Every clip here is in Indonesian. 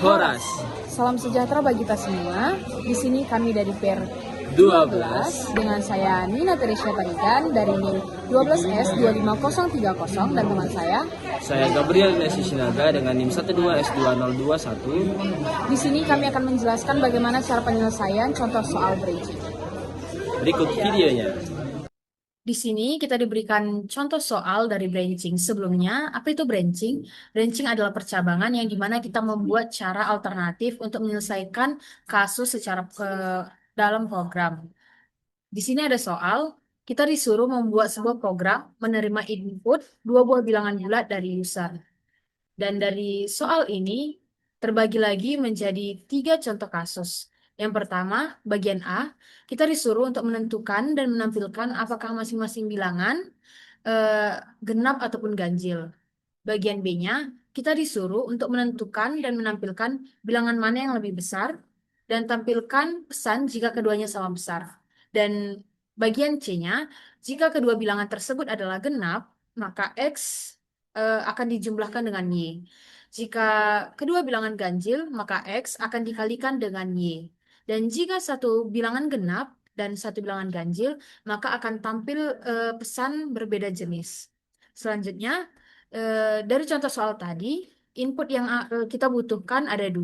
Horas. Salam sejahtera bagi kita semua. Di sini kami dari PER 12 dengan saya Nina Teresia Tarigan dari NIM 12S 25030 dan teman saya Gabriel Nesi Sinaga dengan NIM 12S2021. Di sini kami akan menjelaskan bagaimana cara penyelesaian contoh soal branching. Berikut videonya. Di sini kita diberikan contoh soal dari branching. Sebelumnya, apa itu branching? Branching adalah percabangan yang dimana kita membuat cara alternatif untuk menyelesaikan kasus secara dalam program. Di sini ada soal, kita disuruh membuat sebuah program menerima input dua buah bilangan bulat dari user. Dan dari soal ini terbagi lagi menjadi 3 contoh kasus. Yang pertama, bagian A, kita disuruh untuk menentukan dan menampilkan apakah masing-masing bilangan genap ataupun ganjil. Bagian B-nya, kita disuruh untuk menentukan dan menampilkan bilangan mana yang lebih besar dan tampilkan pesan jika keduanya sama besar. Dan bagian C-nya, jika kedua bilangan tersebut adalah genap, maka X akan dijumlahkan dengan Y. Jika kedua bilangan ganjil, maka X akan dikalikan dengan Y. Dan jika satu bilangan genap dan satu bilangan ganjil, maka akan tampil pesan berbeda jenis. Selanjutnya, dari contoh soal tadi, input yang kita butuhkan ada 2,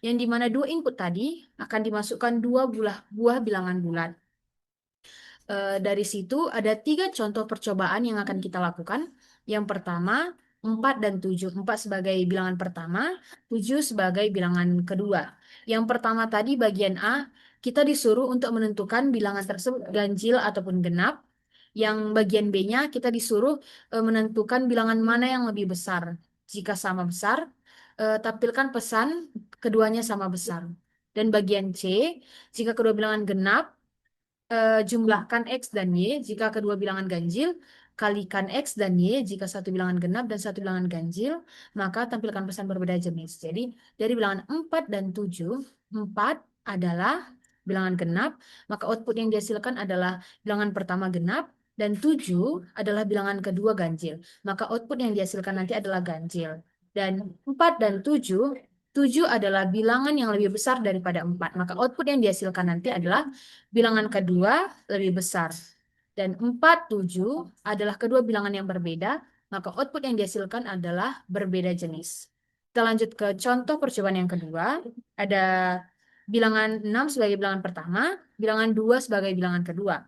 yang dimana 2 input tadi akan dimasukkan 2 buah bilangan bulat. Dari situ ada 3 contoh percobaan yang akan kita lakukan. Yang pertama, 4 dan 7. 4 sebagai bilangan pertama, 7 sebagai bilangan kedua. Yang pertama tadi bagian A, kita disuruh untuk menentukan bilangan tersebut ganjil ataupun genap. Yang bagian B-nya kita disuruh menentukan bilangan mana yang lebih besar. Jika sama besar, tampilkan pesan keduanya sama besar. Dan bagian C, jika kedua bilangan genap, jumlahkan X dan Y jika kedua bilangan ganjil, kalikan X dan Y jika satu bilangan genap dan satu bilangan ganjil, maka tampilkan pesan berbeda jenis. Jadi dari bilangan 4 dan 7, 4 adalah bilangan genap, maka output yang dihasilkan adalah bilangan pertama genap, dan 7 adalah bilangan kedua ganjil. Maka output yang dihasilkan nanti adalah ganjil. Dan 4 dan 7, 7 adalah bilangan yang lebih besar daripada 4. Maka output yang dihasilkan nanti adalah bilangan kedua lebih besar. Dan 4, 7 adalah kedua bilangan yang berbeda, maka output yang dihasilkan adalah berbeda jenis. Kita lanjut ke contoh percobaan yang kedua. Ada bilangan 6 sebagai bilangan pertama, bilangan 2 sebagai bilangan kedua.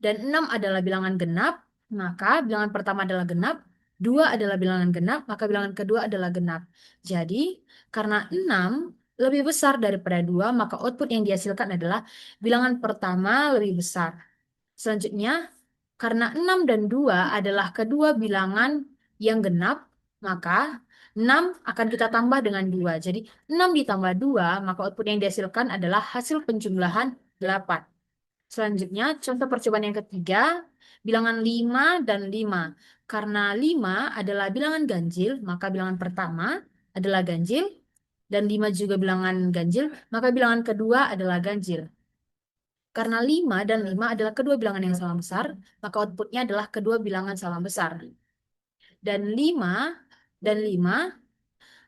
Dan 6 adalah bilangan genap, maka bilangan pertama adalah genap, 2 adalah bilangan genap, maka bilangan kedua adalah genap. Jadi, karena 6 lebih besar daripada 2, maka output yang dihasilkan adalah bilangan pertama lebih besar. Selanjutnya, karena 6 dan 2 adalah kedua bilangan yang genap, maka 6 akan kita tambah dengan 2. Jadi, 6 ditambah 2, maka output yang dihasilkan adalah hasil penjumlahan 8. Selanjutnya, contoh percobaan yang ketiga, bilangan 5 dan 5. Karena 5 adalah bilangan ganjil, maka bilangan pertama adalah ganjil, dan 5 juga bilangan ganjil, maka bilangan kedua adalah ganjil. Karena 5 dan 5 adalah kedua bilangan yang sama besar, maka outputnya adalah kedua bilangan sama besar. Dan 5 dan 5,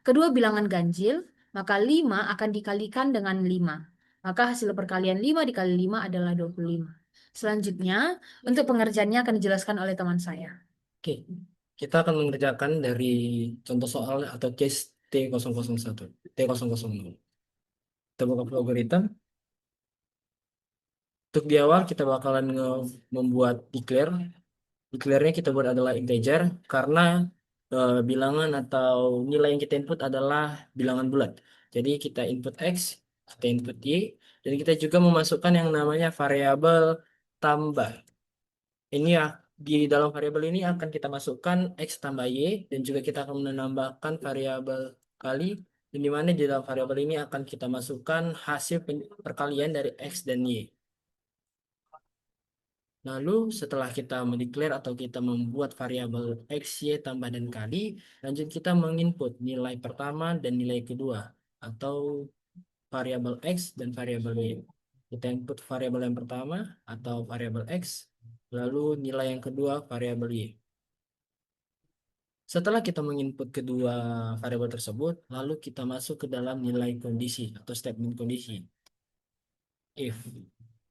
kedua bilangan ganjil, maka 5 akan dikalikan dengan 5. Maka hasil perkalian 5 dikali 5 adalah 25. Selanjutnya, untuk pengerjaannya akan dijelaskan oleh teman saya. Oke, kita akan mengerjakan dari contoh soal atau case T001, T000. Kita buka algoritma. Untuk di awal kita bakalan membuat declare. Declare-nya kita buat adalah integer karena bilangan atau nilai yang kita input adalah bilangan bulat. Jadi kita input X, kita input Y, dan kita juga memasukkan yang namanya variabel tambah. Ini ya, di dalam variabel ini akan kita masukkan X tambah Y, dan juga kita akan menambahkan variabel kali, dan di mana di dalam variabel ini akan kita masukkan hasil perkalian dari X dan Y. Lalu setelah kita mendeklar atau kita membuat variabel X, Y, tambah dan kali, lanjut kita menginput nilai pertama dan nilai kedua atau variabel X dan variabel Y. Kita input variabel yang pertama atau variabel X, lalu nilai yang kedua variabel Y. Setelah kita menginput kedua variabel tersebut, lalu kita masuk ke dalam nilai kondisi atau statement kondisi if.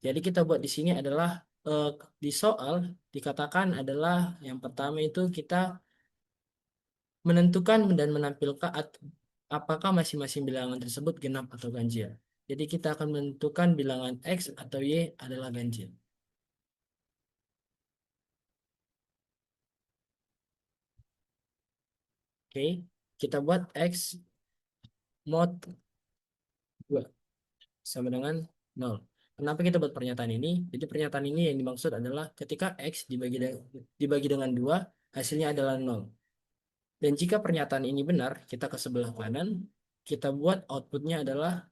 Jadi kita buat di sini adalah eh, di soal dikatakan adalah yang pertama itu kita menentukan dan menampilkan apakah masing-masing bilangan tersebut genap atau ganjil. Jadi kita akan menentukan bilangan X atau Y adalah ganjil. Oke, kita buat X mod 2 sama dengan 0. Kenapa kita buat pernyataan ini? Jadi pernyataan ini yang dimaksud adalah ketika X dibagi dengan 2, hasilnya adalah 0. Dan jika pernyataan ini benar, kita ke sebelah kanan, kita buat outputnya adalah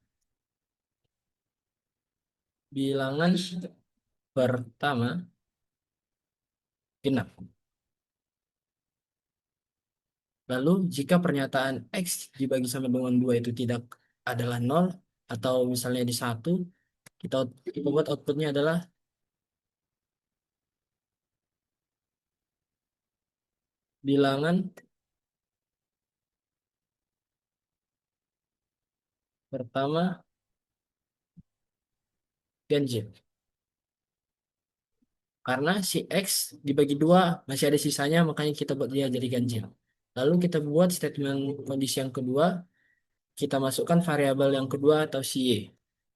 bilangan pertama genap. Lalu jika pernyataan X dibagi sama dengan 2 itu tidak adalah 0, atau misalnya di 1, kita buat outputnya adalah bilangan pertama ganjil. Karena si X dibagi 2 masih ada sisanya, makanya kita buat dia jadi ganjil. Lalu kita buat statement kondisi yang kedua, kita masukkan variabel yang kedua atau si Y.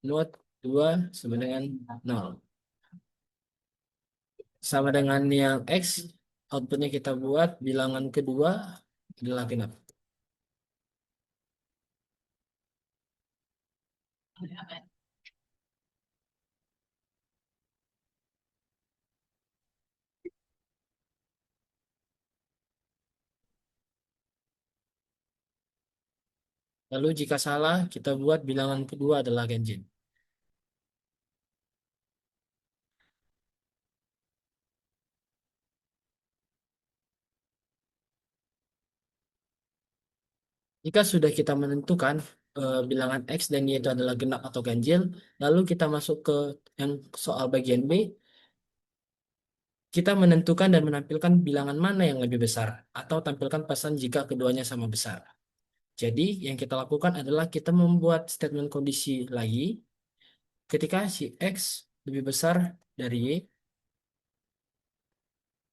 Mod 2 sama dengan 0. Sama dengan yang X, outputnya kita buat bilangan kedua adalah genap. Lalu jika salah, kita buat bilangan kedua adalah ganjil. Jika sudah kita menentukan bilangan X dan Y itu adalah genap atau ganjil, lalu kita masuk ke yang soal bagian B, kita menentukan dan menampilkan bilangan mana yang lebih besar, atau tampilkan pesan jika keduanya sama besar. Jadi, yang kita lakukan adalah kita membuat statement kondisi lagi, ketika si X lebih besar dari Y,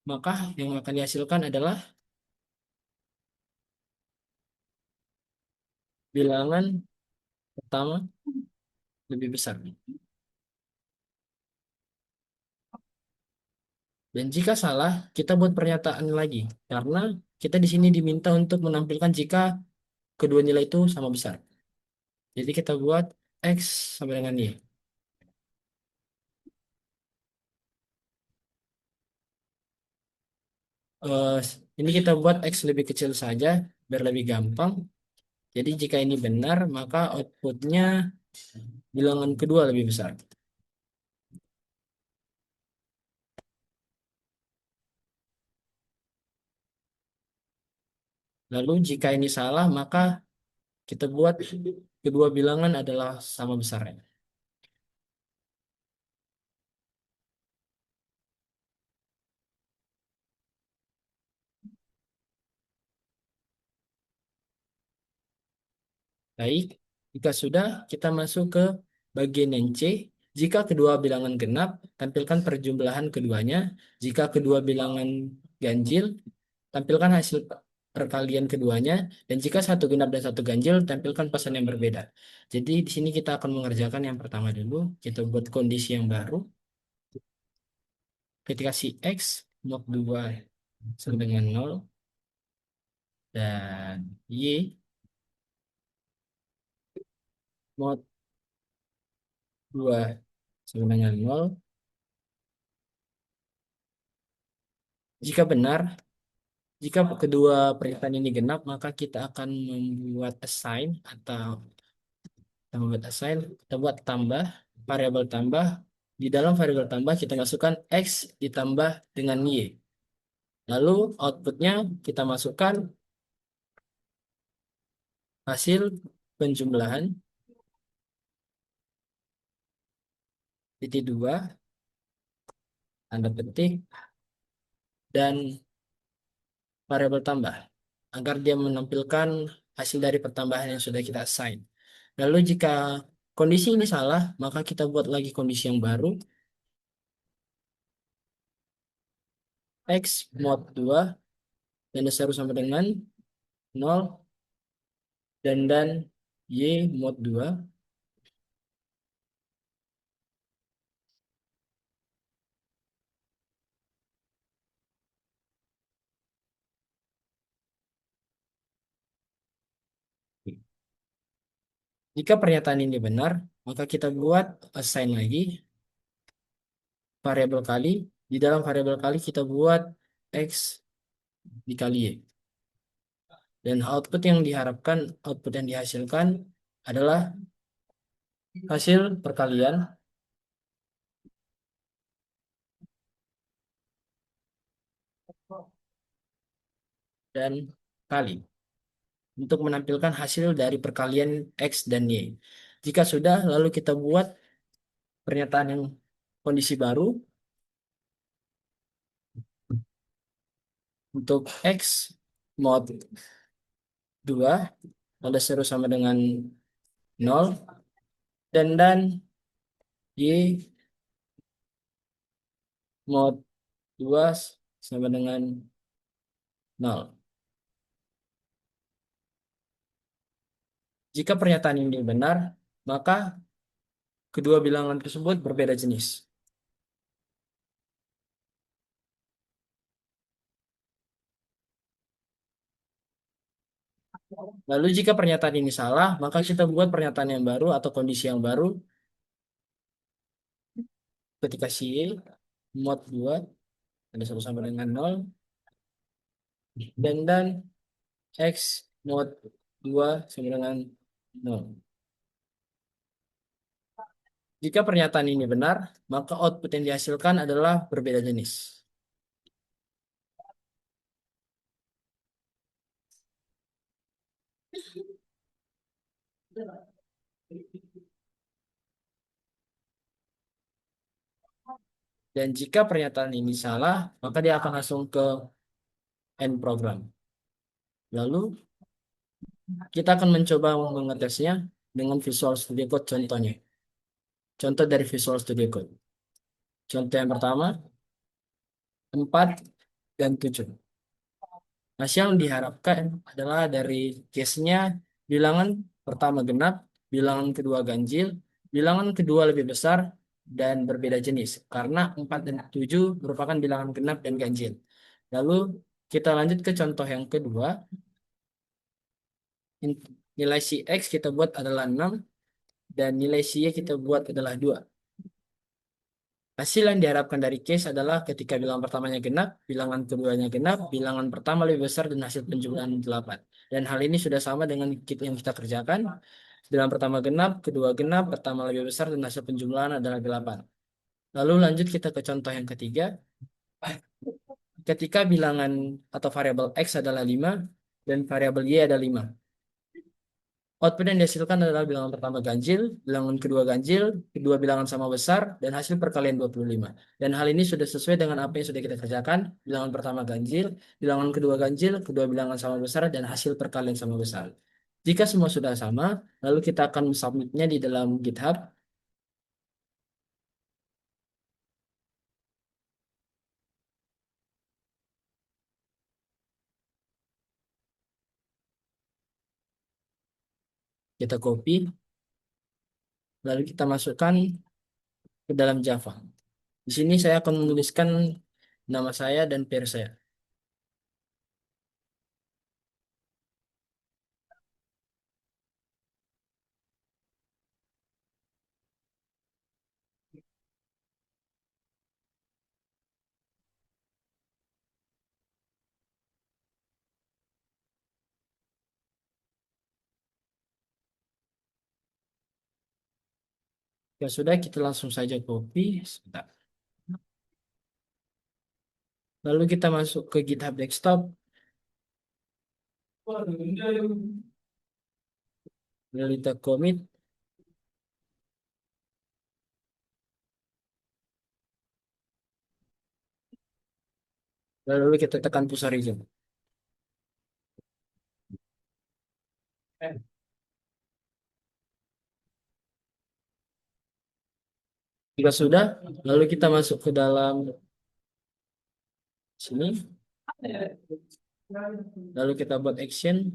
maka yang akan dihasilkan adalah bilangan pertama lebih besar. Dan jika salah, kita buat pernyataan lagi. Karena kita di sini diminta untuk menampilkan jika kedua nilai itu sama besar. Jadi kita buat X sama dengan Y. Eh, ini kita buat X lebih kecil saja, biar lebih gampang. Jadi jika ini benar, maka outputnya bilangan kedua lebih besar. Lalu jika ini salah, maka kita buat kedua bilangan adalah sama besarnya. Baik, jika sudah, kita masuk ke bagian yang C. Jika kedua bilangan genap, tampilkan perjumlahan keduanya. Jika kedua bilangan ganjil, tampilkan hasil perkalian keduanya. Dan jika satu genap dan satu ganjil, tampilkan pesan yang berbeda. Jadi di sini kita akan mengerjakan yang pertama dulu. Kita buat kondisi yang baru. Ketika si X mod 2 sama dengan 0 dan Y mod 2 sama dengan 0. Jika benar, jika kedua pernyataan ini genap, maka kita akan membuat assign atau kita membuat assign, kita buat tambah, variabel tambah. Di dalam variabel tambah kita masukkan X ditambah dengan Y. Lalu outputnya kita masukkan hasil penjumlahan titik dua, tanda petik, dan variabel tambah. agar dia menampilkan hasil dari pertambahan yang sudah kita assign. Lalu jika kondisi ini salah, maka kita buat lagi kondisi yang baru, X mod 2 dan seru sama dengan 0 dan Y mod 2. Jika pernyataan ini benar, maka kita buat assign lagi variabel kali. Di dalam variabel kali kita buat X dikali Y. Dan output yang dihasilkan adalah hasil perkalian dan kali untuk menampilkan hasil dari perkalian X dan Y. Jika sudah, lalu kita buat pernyataan yang kondisi baru untuk X mod 2 ada seru sama dengan 0 dan Y mod 2 sama dengan 0. Jika pernyataan ini benar, maka kedua bilangan tersebut berbeda jenis. Lalu jika pernyataan ini salah, maka kita buat pernyataan yang baru atau kondisi yang baru ketika si Y mod 2 ada sama dengan 0 dan X mod 2 sama dengan 0. Jika pernyataan ini benar, maka output yang dihasilkan adalah berbeda jenis. Dan jika pernyataan ini salah, maka dia akan langsung ke end program. Lalu kita akan mencoba mengetesnya dengan Visual Studio Code contohnya. Contoh dari Visual Studio Code. Contoh yang pertama, 4 dan 7. Hasil yang diharapkan adalah dari case-nya bilangan pertama genap, bilangan kedua ganjil, bilangan kedua lebih besar, dan berbeda jenis. Karena 4 dan 7 merupakan bilangan genap dan ganjil. Lalu kita lanjut ke contoh yang kedua. Nilai si X kita buat adalah 6 dan nilai si Y kita buat adalah 2. Hasil yang diharapkan dari case adalah ketika bilangan pertamanya genap, bilangan keduanya genap, bilangan pertama lebih besar dan hasil penjumlahan 8. Dan hal ini sudah sama dengan yang kita kerjakan. Bilangan pertama genap, kedua genap, pertama lebih besar dan hasil penjumlahan adalah 8. Lalu lanjut kita ke contoh yang ketiga. Ketika bilangan atau variabel X adalah 5 dan variabel Y ada 5. Output yang dihasilkan adalah bilangan pertama ganjil, bilangan kedua ganjil, kedua bilangan sama besar, dan hasil perkalian 25. Dan hal ini sudah sesuai dengan apa yang sudah kita kerjakan. Bilangan pertama ganjil, bilangan kedua ganjil, kedua bilangan sama besar, dan hasil perkalian sama besar. Jika semua sudah sama, lalu kita akan submitnya di dalam GitHub. Kita copy, lalu kita masukkan ke dalam Java. Di sini saya akan menuliskan nama saya dan pair saya. Ya sudah, kita langsung saja copy. Sebentar. Lalu kita masuk ke GitHub Desktop. Lalu kita commit. Lalu kita tekan push resume. Jika sudah, lalu kita masuk ke dalam sini, lalu kita buat action.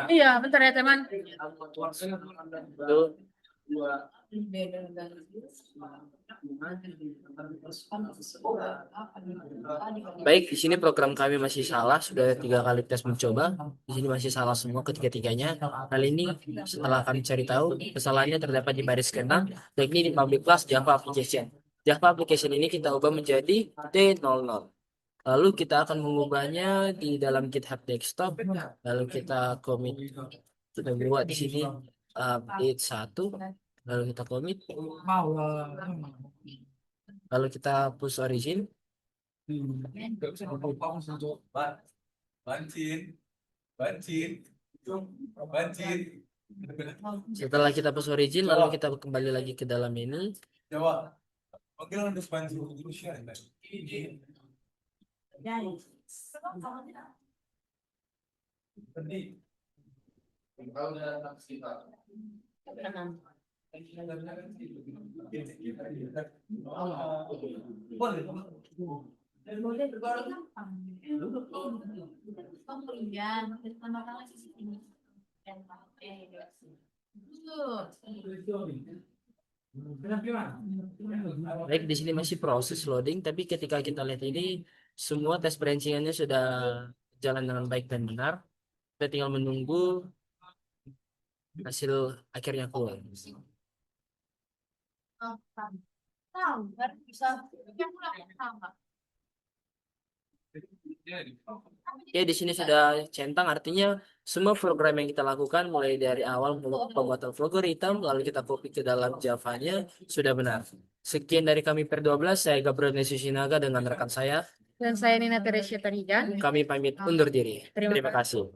Iya, bentar ya teman. Lalu baik, di sini program kami masih salah, sudah 3 kali tes mencoba. Di sini masih salah semua ketiga-tiganya. Kali ini setelah kami cari tahu, kesalahannya terdapat di baris ke-6, yakni di public class Java application. Java application ini kita ubah menjadi T00. Lalu kita akan mengubahnya di dalam GitHub desktop. Lalu kita commit, kita buat di sini update 1. Lalu kita commit. Lalu kita push origin. Setelah kita push origin, lalu kita kembali lagi ke dalam ini. Baik, di sini masih proses loading, tapi ketika kita lihat ini, semua tes branching-annya sudah jalan dengan baik dan benar. Kita tinggal menunggu hasil akhirnya keluar. Oke, di sini sudah centang, artinya semua program yang kita lakukan mulai dari awal pembuatan algoritma lalu kita copy ke dalam Java-nya sudah benar. Sekian dari kami per 12, saya Gabriel Nesu Sinaga dengan rekan saya. Dan saya Nina Teresia Tarigan. Kami pamit undur diri. Terima Terima kasih.